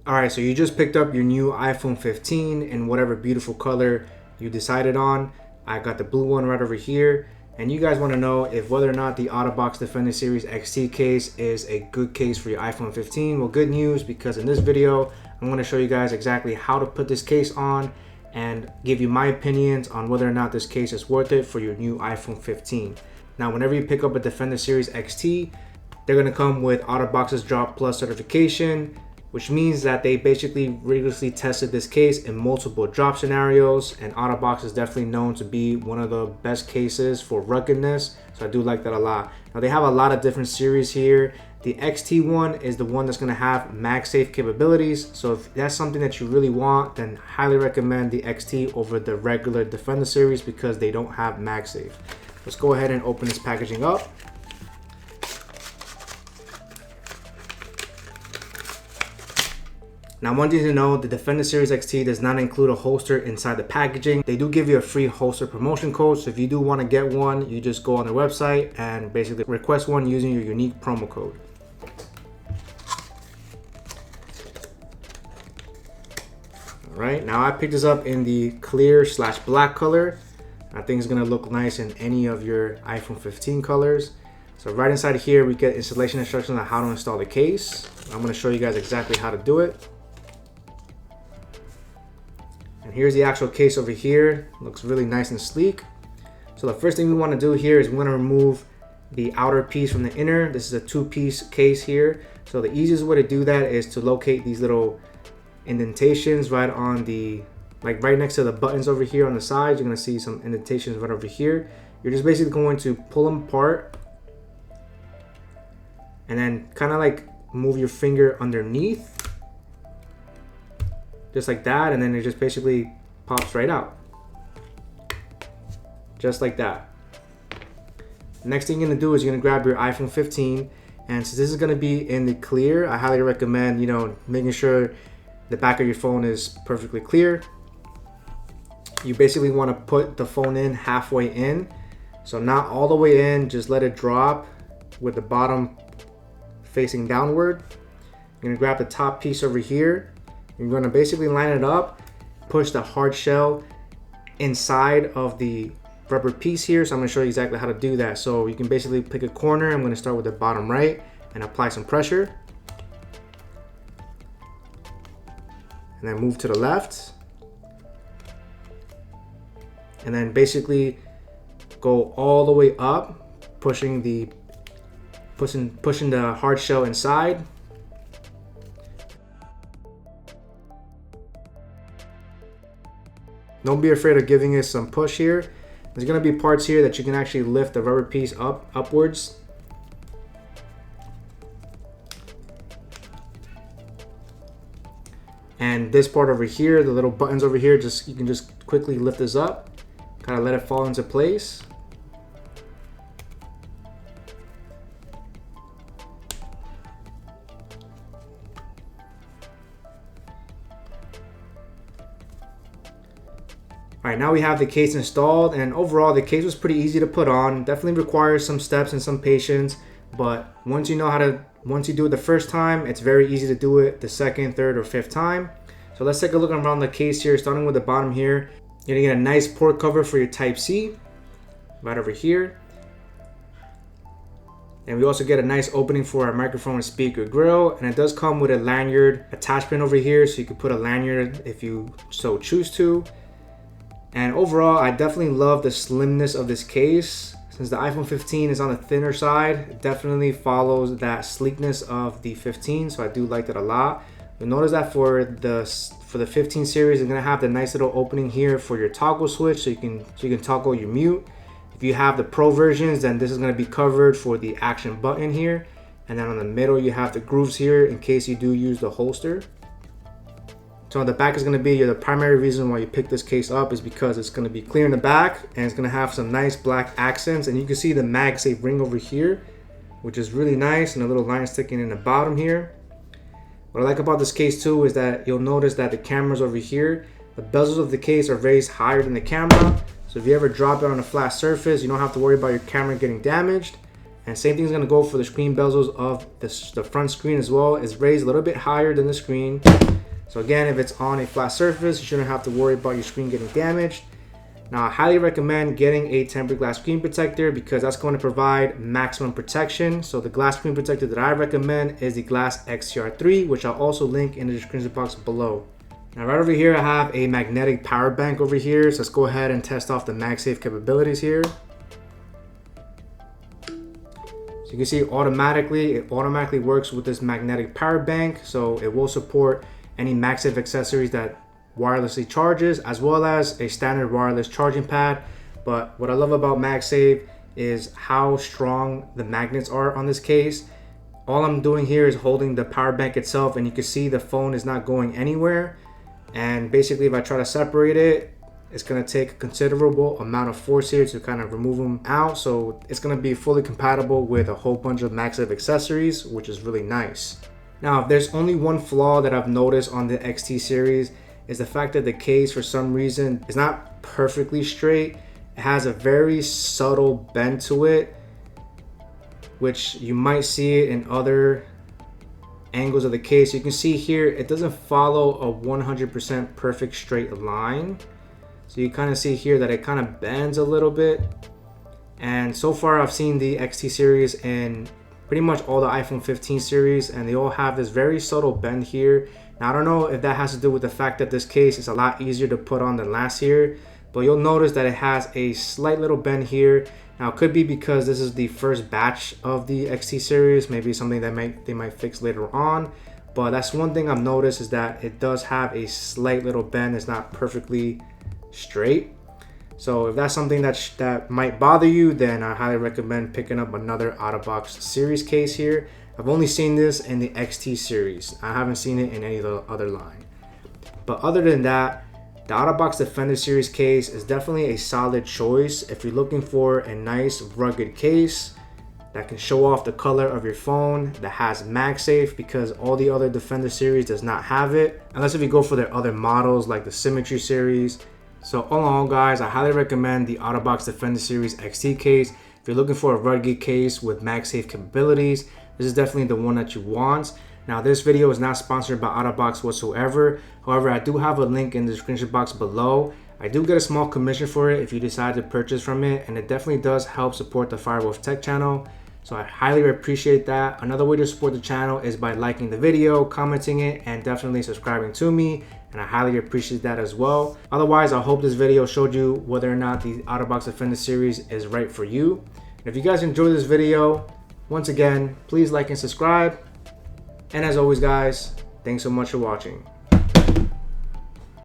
Alright, so you just picked up your new iPhone 15 in whatever beautiful color you decided on. I got the blue one right over here. And you guys want to know if whether or not the OtterBox Defender Series XT case is a good case for your iPhone 15. Well, good news, because in this video, I'm going to show you guys exactly how to put this case on and give you my opinions on whether or not this case is worth it for your new iPhone 15. Now, whenever you pick up a Defender Series XT, they're going to come with OtterBox's Drop Plus certification, which means that they basically rigorously tested this case in multiple drop scenarios, and OtterBox is definitely known to be one of the best cases for ruggedness, so I do like that a lot. Now, they have a lot of different series here. The XT one is the one that's going to have MagSafe capabilities, so if that's something that you really want, then highly recommend the XT over the regular Defender series because they don't have MagSafe. Let's go ahead and open this packaging up. Now, one thing to know, the Defender Series XT does not include a holster inside the packaging. They do give you a free holster promotion code, so if you do want to get one, you just go on their website and basically request one using your unique promo code. All right, now I picked this up in the clear/black color. I think it's gonna look nice in any of your iPhone 15 colors. So right inside here, we get installation instructions on how to install the case. I'm gonna show you guys exactly how to do it. And here's the actual case over here. Looks really nice and sleek. So the first thing we want to do here is we want to remove the outer piece from the inner. This is a two-piece case here. So the easiest way to do that is to locate these little indentations right on the, like right next to the buttons over here on the sides. You're going to see some indentations right over here. You're just basically going to pull them apart and then kind of like move your finger underneath. Just like that, and then it just basically pops right out. Just like that. Next thing you're gonna do is you're gonna grab your iPhone 15, and since this is gonna be in the clear, I highly recommend, making sure the back of your phone is perfectly clear. You basically wanna put the phone in halfway in. So not all the way in, just let it drop with the bottom facing downward. You're gonna grab the top piece over here. You're going to basically line it up, push the hard shell inside of the rubber piece here. So I'm going to show you exactly how to do that. So you can basically pick a corner. I'm going to start with the bottom right and apply some pressure. And then move to the left. And then basically go all the way up, pushing the hard shell inside. Don't be afraid of giving it some push here. There's gonna be parts here that you can actually lift the rubber piece upwards. And this part over here, the little buttons over here, you can just quickly lift this up, kind of let it fall into place. All right, now we have the case installed, and overall the case was pretty easy to put on. Definitely requires some steps and some patience, but once you do it the first time, it's very easy to do it the second, third, or fifth time. So let's take a look around the case here, starting with the bottom here. You're gonna get a nice port cover for your Type-C right over here. And we also get a nice opening for our microphone and speaker grill, and it does come with a lanyard attachment over here, so you can put a lanyard if you so choose to. And overall, I definitely love the slimness of this case. Since the iPhone 15 is on the thinner side, it definitely follows that sleekness of the 15, so I do like that a lot. You'll notice that for the 15 series, it's gonna have the nice little opening here for your toggle switch, so you can toggle your mute. If you have the Pro versions, then this is gonna be covered for the action button here. And then on the middle, you have the grooves here in case you do use the holster. So on the back is going to be the primary reason why you pick this case up is because it's going to be clear in the back and it's going to have some nice black accents, and you can see the MagSafe ring over here, which is really nice, and a little line sticking in the bottom here. What I like about this case too is that you'll notice that the cameras over here, the bezels of the case are raised higher than the camera, so if you ever drop it on a flat surface, you don't have to worry about your camera getting damaged. And same thing's gonna go for the screen bezels of the front screen as well. It's raised a little bit higher than the screen. So again, if it's on a flat surface, you shouldn't have to worry about your screen getting damaged. Now, I highly recommend getting a tempered glass screen protector because that's going to provide maximum protection. So the glass screen protector that I recommend is the Glass XTR3, which I'll also link in the description box below. Now right over here, I have a magnetic power bank over here. So let's go ahead and test off the MagSafe capabilities here. So you can see it automatically works with this magnetic power bank. So it will support any MagSafe accessories that wirelessly charges, as well as a standard wireless charging pad. But what I love about MagSafe is how strong the magnets are on this case. All I'm doing here is holding the power bank itself, and you can see the phone is not going anywhere. And basically, if I try to separate it, it's going to take a considerable amount of force here to kind of remove them out. So it's going to be fully compatible with a whole bunch of MagSafe accessories, which is really nice. Now, if there's only one flaw that I've noticed on the XT series, is the fact that the case for some reason is not perfectly straight. It has a very subtle bend to it, which you might see it in other angles of the case. You can see here it doesn't follow a 100% perfect straight line. So you kind of see here that it kind of bends a little bit. And so far I've seen the XT series in pretty much all the iPhone 15 series, and they all have this very subtle bend here. Now, I don't know if that has to do with the fact that this case is a lot easier to put on than last year, but you'll notice that it has a slight little bend here. Now, it could be because this is the first batch of the XT series, maybe something that they might fix later on. But that's one thing I've noticed, is that it does have a slight little bend. It's not perfectly straight. So if that's something that might bother you, then I highly recommend picking up another OtterBox series case here. I've only seen this in the XT series. I haven't seen it in any of the other line. But other than that, the OtterBox Defender Series case is definitely a solid choice if you're looking for a nice rugged case that can show off the color of your phone, that has MagSafe, because all the other Defender series does not have it, unless if you go for their other models like the Symmetry series. So all in all, guys, I highly recommend the OtterBox Defender Series XT case. If you're looking for a rugged case with MagSafe capabilities, this is definitely the one that you want. Now, this video is not sponsored by OtterBox whatsoever. However, I do have a link in the description box below. I do get a small commission for it if you decide to purchase from it, and it definitely does help support the Firewolf Tech channel. So I highly appreciate that. Another way to support the channel is by liking the video, commenting it, and definitely subscribing to me. And I highly appreciate that as well. Otherwise, I hope this video showed you whether or not the OtterBox Defender series is right for you. And if you guys enjoyed this video, once again, please like and subscribe. And as always, guys, thanks so much for watching.